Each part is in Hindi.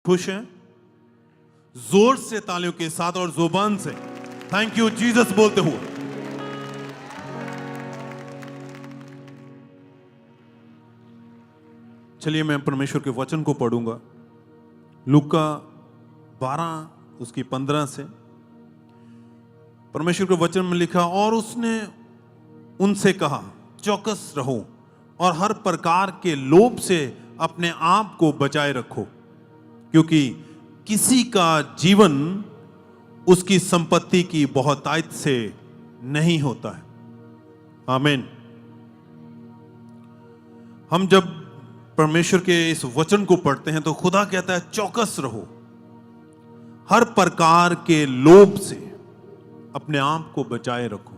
खुश हैं? जोर से तालियों के साथ और जुबान से थैंक यू जीसस बोलते हुए। चलिए मैं परमेश्वर के वचन को पढ़ूंगा। लूका 12 उसकी 15 से। परमेश्वर के वचन में लिखा, और उसने उनसे कहा, चौकस रहो और हर प्रकार के लोभ से अपने आप को बचाए रखो, क्योंकि किसी का जीवन उसकी संपत्ति की बहुतायत से नहीं होता है। आमीन। हम जब परमेश्वर के इस वचन को पढ़ते हैं तो खुदा कहता है चौकस रहो, हर प्रकार के लोभ से अपने आप को बचाए रखो।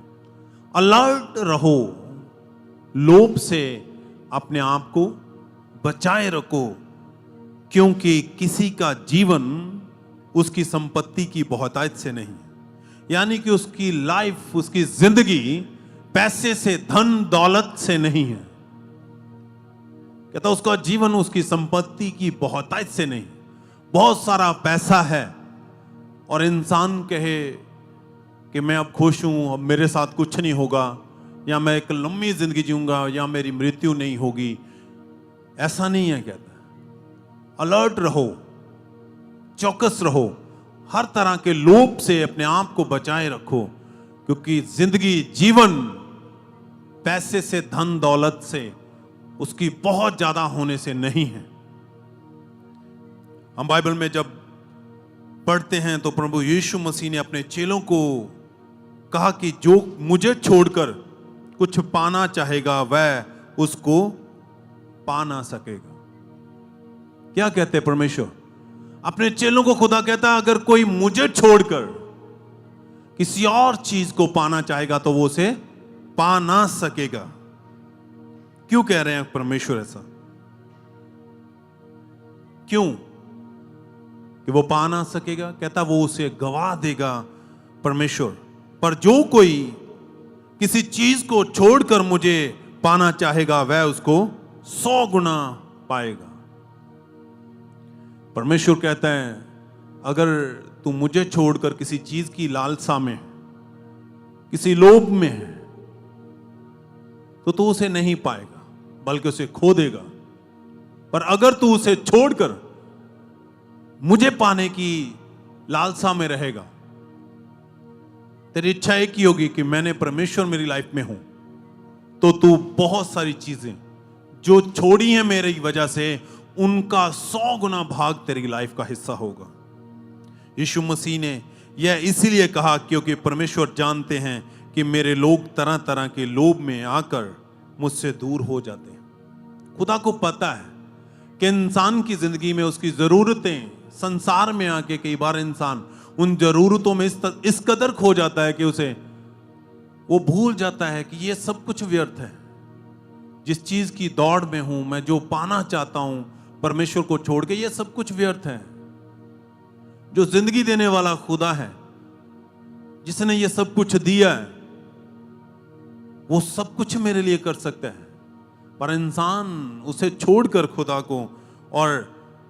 अलर्ट रहो, लोभ से अपने आप को बचाए रखो, क्योंकि किसी का जीवन उसकी संपत्ति की बहुतायत से नहीं, यानी कि उसकी लाइफ, उसकी जिंदगी पैसे से, धन दौलत से नहीं है। कहता उसका जीवन उसकी संपत्ति की बहुतायत से नहीं। बहुत सारा पैसा है और इंसान कहे कि मैं अब खुश हूं, अब मेरे साथ कुछ नहीं होगा, या मैं एक लंबी जिंदगी जीऊंगा, या मेरी मृत्यु नहीं होगी। ऐसा नहीं है। कहता अलर्ट रहो, चौकस रहो, हर तरह के लोभ से अपने आप को बचाए रखो, क्योंकि जिंदगी, जीवन पैसे से, धन दौलत से, उसकी बहुत ज्यादा होने से नहीं है। हम बाइबल में जब पढ़ते हैं तो प्रभु यीशु मसीह ने अपने चेलों को कहा कि जो मुझे छोड़कर कुछ पाना चाहेगा वह उसको पा ना सकेगा। क्या कहते हैं परमेश्वर? अपने चेलों को खुदा कहता है अगर कोई मुझे छोड़कर किसी और चीज को पाना चाहेगा तो वो उसे पा ना सकेगा। क्यों कह रहे हैं परमेश्वर ऐसा? क्यों कि वो पा ना सकेगा? कहता वो उसे गवा देगा परमेश्वर। पर जो कोई किसी चीज को छोड़कर मुझे पाना चाहेगा वह उसको 100 गुना पाएगा। परमेश्वर कहता है अगर तू मुझे छोड़कर किसी चीज की लालसा में, किसी लोभ में है, तो तू उसे नहीं पाएगा, बल्कि उसे खो देगा। पर अगर तू उसे छोड़कर मुझे पाने की लालसा में रहेगा, तेरी इच्छा एक ही होगी कि मैंने परमेश्वर मेरी लाइफ में हूं, तो तू बहुत सारी चीजें जो छोड़ी हैं मेरी वजह से, उनका 100 गुना भाग तेरी लाइफ का हिस्सा होगा। यीशु मसीह ने यह इसीलिए कहा क्योंकि परमेश्वर जानते हैं कि मेरे लोग तरह तरह के लोभ में आकर मुझसे दूर हो जाते हैं। खुदा को पता है कि इंसान की जिंदगी में उसकी जरूरतें, संसार में आके कई बार इंसान उन जरूरतों में इस कदर खो जाता है कि उसे वो भूल जाता है कि ये सब कुछ व्यर्थ है। जिस चीज की दौड़ में हूं, मैं जो पाना चाहता हूं परमेश्वर को छोड़ के, ये सब कुछ व्यर्थ है। जो जिंदगी देने वाला खुदा है, जिसने ये सब कुछ दिया है, वो सब कुछ मेरे लिए कर सकता है। पर इंसान उसे छोड़कर खुदा को और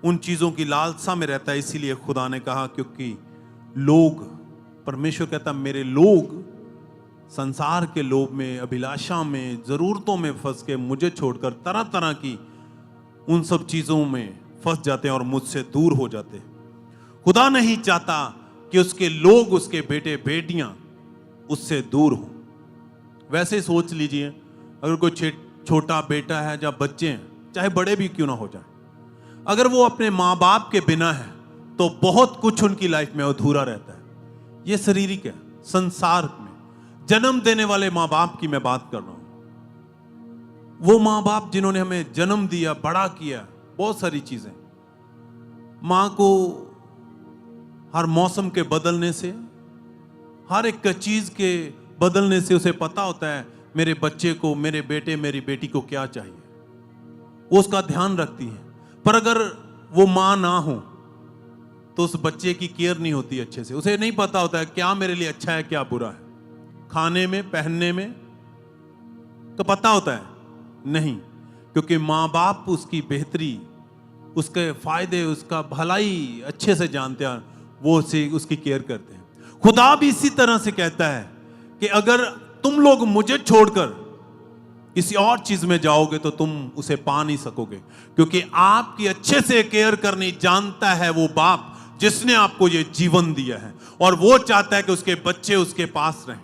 उन चीजों की लालसा में रहता है। इसीलिए खुदा ने कहा क्योंकि लोग, परमेश्वर कहता मेरे लोग संसार के लोभ में, अभिलाषा में, जरूरतों में फंस के मुझे छोड़कर तरह तरह की उन सब चीजों में फंस जाते हैं और मुझसे दूर हो जाते हैं। खुदा नहीं चाहता कि उसके लोग, उसके बेटे बेटियां उससे दूर हो। वैसे ही सोच लीजिए, अगर कोई छोटा बेटा है या बच्चे हैं, चाहे बड़े भी क्यों ना हो जाए, अगर वो अपने माँ बाप के बिना है तो बहुत कुछ उनकी लाइफ में अधूरा रहता है। ये शारीरिक है, संसार में जन्म देने वाले माँ बाप की मैं बात कर रहा हूं। वो माँ बाप जिन्होंने हमें जन्म दिया, बड़ा किया, बहुत सारी चीजें। माँ को हर मौसम के बदलने से, हर एक चीज के बदलने से उसे पता होता है मेरे बच्चे को, मेरे बेटे मेरी बेटी को क्या चाहिए, वो उसका ध्यान रखती है। पर अगर वो माँ ना हो तो उस बच्चे की केयर नहीं होती अच्छे से। उसे नहीं पता होता है क्या मेरे लिए अच्छा है, क्या बुरा है। खाने में, पहनने में तो पता होता है नहीं, क्योंकि माँ बाप उसकी बेहतरी उसके फायदे, उसका भलाई अच्छे से जानते हैं, वो उसकी केयर करते हैं। खुदा भी इसी तरह से कहता है कि अगर तुम लोग मुझे छोड़कर किसी और चीज में जाओगे तो तुम उसे पा नहीं सकोगे, क्योंकि आपकी अच्छे से केयर करनी जानता है वो बाप जिसने आपको ये जीवन दिया है, और वो चाहता है कि उसके बच्चे उसके पास रहें।